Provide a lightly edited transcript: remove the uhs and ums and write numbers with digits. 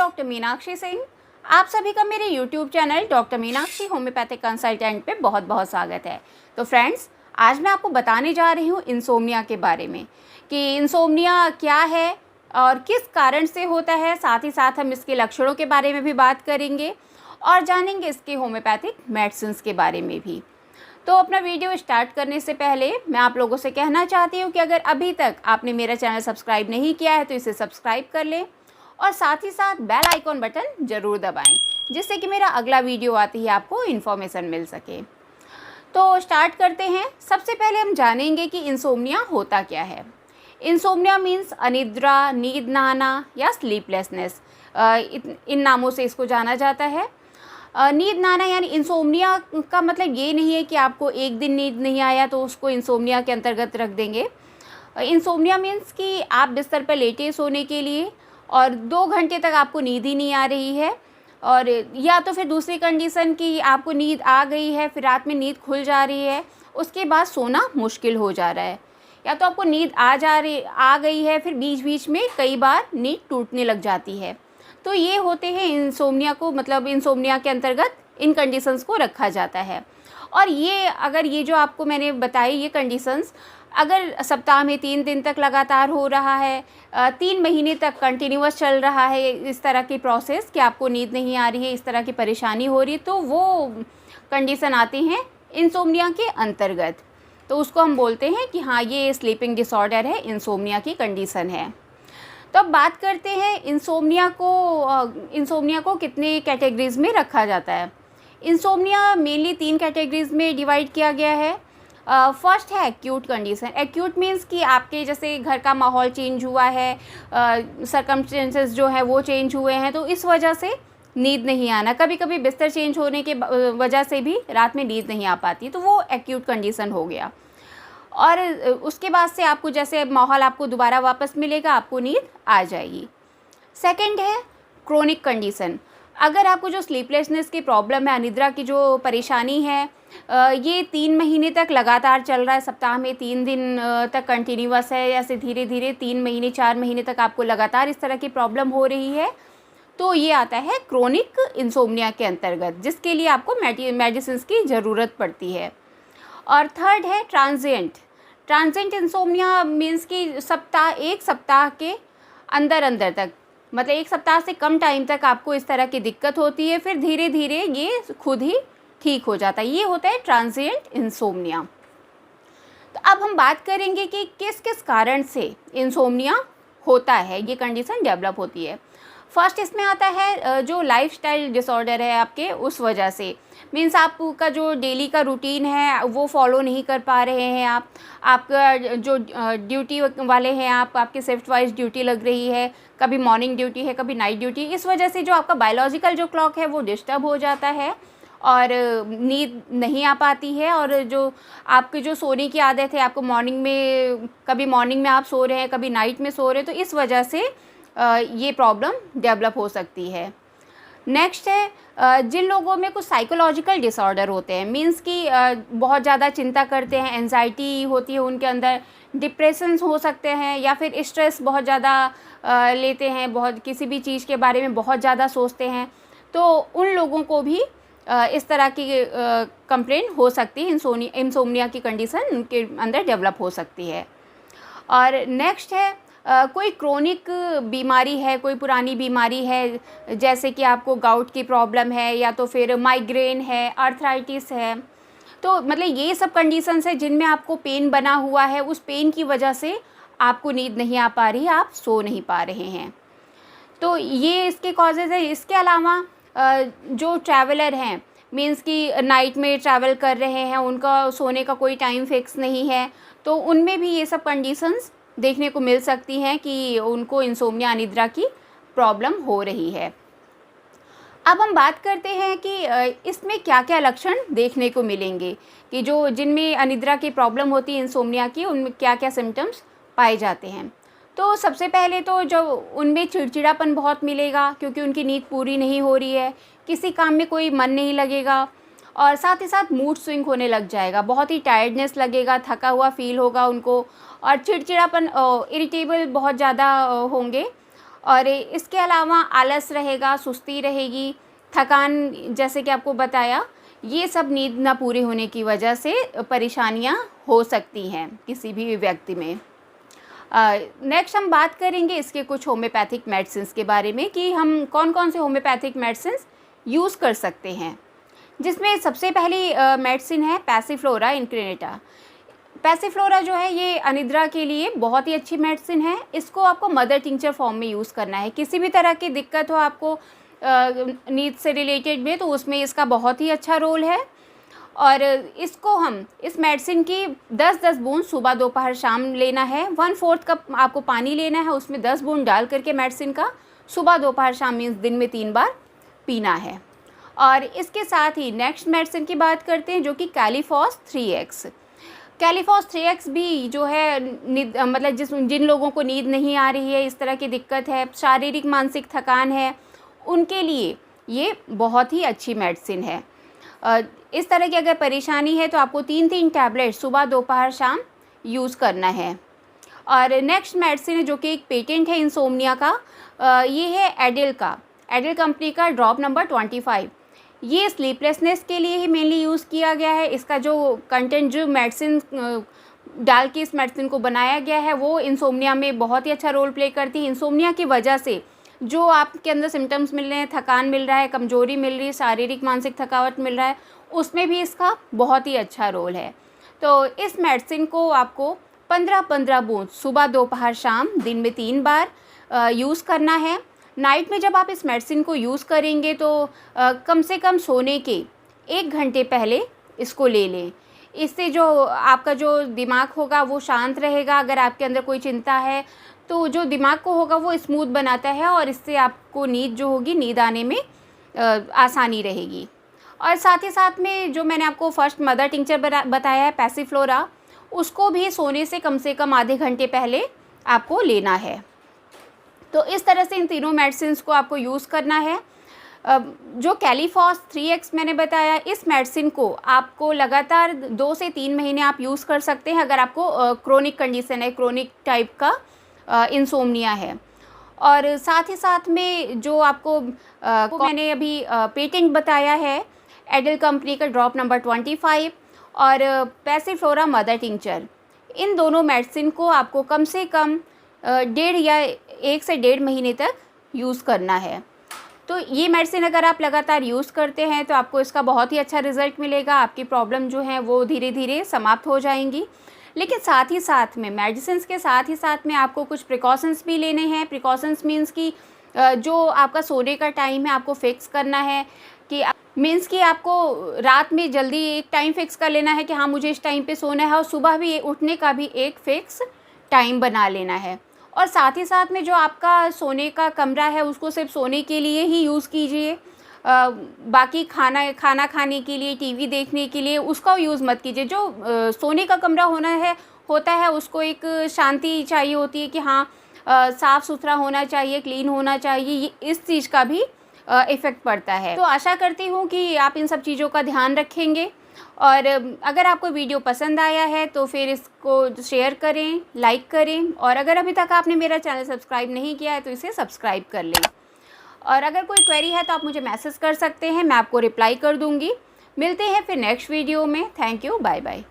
Doctor Meenakshi Singh. आप सभी का मेरे YouTube channel doctor Meenakshi homeopathic consultant पे बहुत बहुत स्वागत है। तो फ्रेंड्स, आज मैं आपको बताने जा रही हूँ इंसोम्निया के बारे में कि इंसोम्निया क्या है और किस कारण से होता है। साथ ही साथ हम इसके लक्षणों के बारे में भी बात करेंगे और जानेंगे इसके होम्योपैथिक मेडिसिन्स के बारे में भी। तो अपना वीडियो स्टार्ट करने से पहले मैं आप लोगों से कहना चाहती हूँ कि अगर अभी तक आपने मेरा चैनल सब्सक्राइब नहीं किया है तो इसे सब्सक्राइब कर लें और साथ ही साथ बेल आइकॉन बटन ज़रूर दबाएं, जिससे कि मेरा अगला वीडियो आते ही आपको इन्फॉर्मेशन मिल सके। तो स्टार्ट करते हैं। सबसे पहले हम जानेंगे कि इंसोम्निया होता क्या है। इंसोम्निया मीन्स अनिद्रा, नींद ना आना या स्लीपलेसनेस, इन नामों से इसको जाना जाता है। नींद ना आना यानी इंसोम्निया का मतलब ये नहीं है कि आपको एक दिन नींद नहीं आया तो उसको इंसोम्निया के अंतर्गत रख देंगे। इंसोम्निया मीन्स कि आप बिस्तर पर लेटे सोने के लिए और 2 घंटे तक आपको नींद ही नहीं आ रही है, और या तो फिर दूसरी कंडीशन कि आपको नींद आ गई है फिर रात में नींद खुल जा रही है, उसके बाद सोना मुश्किल हो जा रहा है, या तो आपको नींद आ गई है फिर बीच बीच में कई बार नींद टूटने लग जाती है। तो ये होते हैं इंसोम्निया को, मतलब इंसोम्निया के अंतर्गत इन कंडीशंस को रखा जाता है। और ये जो आपको मैंने बताई ये कंडीशंस अगर सप्ताह में 3 दिन तक लगातार हो रहा है, 3 महीने तक कंटिन्यूअस चल रहा है इस तरह की प्रोसेस कि आपको नींद नहीं आ रही है, इस तरह की परेशानी हो रही है, तो वो कंडीशन आती हैं इंसोम्निया के अंतर्गत। तो उसको हम बोलते हैं कि हाँ, ये स्लीपिंग डिसऑर्डर है, इंसोम्निया की कंडीशन है। तो अब बात करते हैं इंसोम्निया को कितने कैटेगरीज में रखा जाता है। इंसोम्निया मेनली 3 कैटेगरीज में डिवाइड किया गया है। फर्स्ट है एक्यूट कंडीशन। एक्यूट मीन्स कि आपके जैसे घर का माहौल चेंज हुआ है, सर्कमस्टेंसेस जो है वो चेंज हुए हैं, तो इस वजह से नींद नहीं आना, कभी कभी बिस्तर चेंज होने के वजह से भी रात में नींद नहीं आ पाती, तो वो एक्यूट कंडीशन हो गया। और उसके बाद से आपको जैसे माहौल आपको दोबारा वापस मिलेगा, आपको नींद आ जाएगी। सेकंड है क्रोनिक कंडीशन। अगर आपको जो स्लीपलेसनेस की प्रॉब्लम है, अनिद्रा की जो परेशानी है, ये 3 महीने तक लगातार चल रहा है, सप्ताह में 3 दिन तक कंटिन्यूअस है, ऐसे धीरे धीरे 3 महीने 4 महीने तक आपको लगातार इस तरह की प्रॉब्लम हो रही है, तो ये आता है क्रोनिक इंसोम्निया के अंतर्गत, जिसके लिए आपको मेडिसिन की ज़रूरत पड़ती है। और थर्ड है ट्रांजिएंट इंसोम्निया मीन्स कि एक सप्ताह के अंदर तक, मतलब 1 सप्ताह से कम टाइम तक आपको इस तरह की दिक्कत होती है, फिर धीरे धीरे ये खुद ही ठीक हो जाता है। ये होता है ट्रांजिएंट इंसोम्निया। तो अब हम बात करेंगे कि किस किस कारण से इंसोम्निया होता है, ये कंडीशन डेवलप होती है। फर्स्ट इसमें आता है जो लाइफस्टाइल डिसऑर्डर है आपके, उस वजह से मीन्स आपका जो डेली का रूटीन है वो फॉलो नहीं कर पा रहे हैं आपका जो ड्यूटी वाले हैं आपकी शिफ्ट वाइज ड्यूटी लग रही है, कभी मॉर्निंग ड्यूटी है कभी नाइट ड्यूटी, इस वजह से जो आपका बायोलॉजिकल जो क्लॉक है वो डिस्टर्ब हो जाता है और नींद नहीं आ पाती है। और जो आपकी जो सोने की आदत है, आपको कभी मॉर्निंग में आप सो रहे हैं कभी नाइट में सो रहे हैं, तो इस वजह से ये प्रॉब्लम डेवलप हो सकती है। नेक्स्ट है जिन लोगों में कुछ साइकोलॉजिकल डिसऑर्डर होते हैं, मीन्स कि बहुत ज़्यादा चिंता करते हैं, एंजाइटी होती है उनके अंदर, डिप्रेशंस हो सकते हैं, या फिर स्ट्रेस बहुत ज़्यादा लेते हैं, बहुत किसी भी चीज़ के बारे में बहुत ज़्यादा सोचते हैं, तो उन लोगों को भी इस तरह की कंप्लेंट हो सकती है, इंसोम्निया की कंडीशन उनके अंदर डेवलप हो सकती है। और नेक्स्ट है कोई क्रोनिक बीमारी है, कोई पुरानी बीमारी है, जैसे कि आपको गाउट की प्रॉब्लम है या तो फिर माइग्रेन है, आर्थराइटिस है, तो मतलब ये सब कंडीशंस है जिनमें आपको पेन बना हुआ है, उस पेन की वजह से आपको नींद नहीं आ पा रही, आप सो नहीं पा रहे हैं, तो ये इसके कॉजेज़ है। इसके अलावा जो ट्रैवलर हैं, मीन्स कि नाइट में ट्रैवल कर रहे हैं, उनका सोने का कोई टाइम फिक्स नहीं है, तो उनमें भी ये सब कंडीशंस देखने को मिल सकती हैं कि उनको इंसोम्निया अनिद्रा की प्रॉब्लम हो रही है। अब हम बात करते हैं कि इसमें क्या क्या लक्षण देखने को मिलेंगे कि जिनमें अनिद्रा की प्रॉब्लम होती है इंसोम्निया की, उनमें क्या क्या सिम्टम्स पाए जाते हैं। तो सबसे पहले तो जो उनमें चिड़चिड़ापन बहुत मिलेगा, क्योंकि उनकी नींद पूरी नहीं हो रही है, किसी काम में कोई मन नहीं लगेगा, और साथ ही साथ मूड स्विंग होने लग जाएगा, बहुत ही टायर्डनेस लगेगा, थका हुआ फील होगा उनको, और चिड़चिड़ापन, इरिटेबल बहुत ज़्यादा होंगे, और इसके अलावा आलस रहेगा, सुस्ती रहेगी, थकान, जैसे कि आपको बताया, ये सब नींद ना पूरी होने की वजह से परेशानियां हो सकती हैं किसी भी व्यक्ति में। नेक्स्ट हम बात करेंगे इसके कुछ होम्योपैथिक मेडिसिन्स के बारे में कि हम कौन कौन से होम्योपैथिक मेडिसिन्स यूज़ कर सकते हैं, जिसमें सबसे पहली मेडिसिन है पैसिफ्लोरा इंक्रेनेटा। पैसिफ्लोरा जो है ये अनिद्रा के लिए बहुत ही अच्छी मेडिसिन है। इसको आपको मदर टिंचर फॉर्म में यूज़ करना है। किसी भी तरह की दिक्कत हो आपको नींद से रिलेटेड में, तो उसमें इसका बहुत ही अच्छा रोल है। और इसको हम इस मेडिसिन की 10-10 बूंद सुबह दोपहर शाम लेना है। 1/4 कप आपको पानी लेना है, उसमें 10 बूंद डाल करके मेडिसिन का सुबह दोपहर शाम मीन्स दिन में 3 बार पीना है। और इसके साथ ही नेक्स्ट मेडिसिन की बात करते हैं जो कि कैलीफॉस 3x। कैलीफॉस 3x भी जो है मतलब जिन लोगों को नींद नहीं आ रही है, इस तरह की दिक्कत है, शारीरिक मानसिक थकान है, उनके लिए ये बहुत ही अच्छी मेडिसिन है। इस तरह की अगर परेशानी है तो आपको 3-3 टैबलेट सुबह दोपहर शाम यूज़ करना है। और नेक्स्ट मेडिसिन है जो कि एक पेटेंट है इंसोम्निया का, ये है एडिल का, एडिल कंपनी का ड्रॉप नंबर 25। ये स्लीपलेसनेस के लिए ही मेनली यूज़ किया गया है। इसका जो कंटेंट, जो मेडिसिन डाल के इस मेडिसिन को बनाया गया है, वो इंसोम्निया में बहुत ही अच्छा रोल प्ले करती है। इंसोम्निया की वजह से जो आपके अंदर सिम्टम्स मिल रहे हैं, थकान मिल रहा है, कमजोरी मिल रही है, शारीरिक मानसिक थकावट मिल रहा है, उसमें भी इसका बहुत ही अच्छा रोल है। तो इस मेडिसिन को आपको 15-15 बूंद सुबह दोपहर शाम दिन में 3 बार यूज़ करना है। नाइट में जब आप इस मेडिसिन को यूज़ करेंगे तो कम से कम सोने के 1 घंटे पहले इसको ले लें। इससे जो आपका जो दिमाग होगा वो शांत रहेगा। अगर आपके अंदर कोई चिंता है तो जो दिमाग को होगा वो स्मूथ बनाता है और इससे आपको नींद जो होगी, नींद आने में आसानी रहेगी। और साथ ही साथ में जो मैंने आपको फर्स्ट मदर टिंचर बताया है पैसिफ्लोरा, उसको भी सोने से कम आधे घंटे पहले आपको लेना है। तो इस तरह से इन तीनों मेडिसिन्स को आपको यूज़ करना है। जो कैलीफॉस 3x मैंने बताया, इस मेडिसिन को आपको लगातार 2 से 3 महीने आप यूज़ कर सकते हैं अगर आपको क्रोनिक कंडीशन है, क्रोनिक टाइप का इंसोम्निया है। और साथ ही साथ में जो आपको मैंने अभी पेटेंट बताया है एडिल कंपनी का ड्रॉप नंबर 25 और पैसिफ्लोरा मदर टिंचर, इन दोनों मेडिसिन को आपको कम से कम 1 से 1.5 महीने तक यूज़ करना है। तो ये मेडिसिन अगर आप लगातार यूज़ करते हैं तो आपको इसका बहुत ही अच्छा रिज़ल्ट मिलेगा। आपकी प्रॉब्लम जो है वो धीरे धीरे समाप्त हो जाएंगी। लेकिन साथ ही साथ में मेडिसिन के साथ ही साथ में आपको कुछ प्रिकॉशंस भी लेने हैं। प्रिकॉशंस मीन्स कि जो आपका सोने का टाइम है आपको फिक्स करना है, कि मीन्स कि आपको रात में जल्दी एक टाइम फिक्स कर लेना है कि हाँ मुझे इस टाइम पे सोना है, और सुबह भी उठने का भी एक फिक्स टाइम बना लेना है। और साथ ही साथ में जो आपका सोने का कमरा है उसको सिर्फ सोने के लिए ही यूज़ कीजिए। बाकी खाना खाने के लिए, टीवी देखने के लिए उसका यूज़ मत कीजिए। जो सोने का कमरा होता है उसको एक शांति चाहिए होती है कि हाँ साफ़ सुथरा होना चाहिए, क्लीन होना चाहिए, इस चीज़ का भी इफ़ेक्ट पड़ता है। तो आशा करती हूँ कि आप इन सब चीज़ों का ध्यान रखेंगे। और अगर आपको वीडियो पसंद आया है तो फिर इसको शेयर करें, लाइक करें, और अगर अभी तक आपने मेरा चैनल सब्सक्राइब नहीं किया है तो इसे सब्सक्राइब कर लें। और अगर कोई क्वेरी है तो आप मुझे मैसेज कर सकते हैं, मैं आपको रिप्लाई कर दूँगी। मिलते हैं फिर नेक्स्ट वीडियो में। Thank you, bye bye.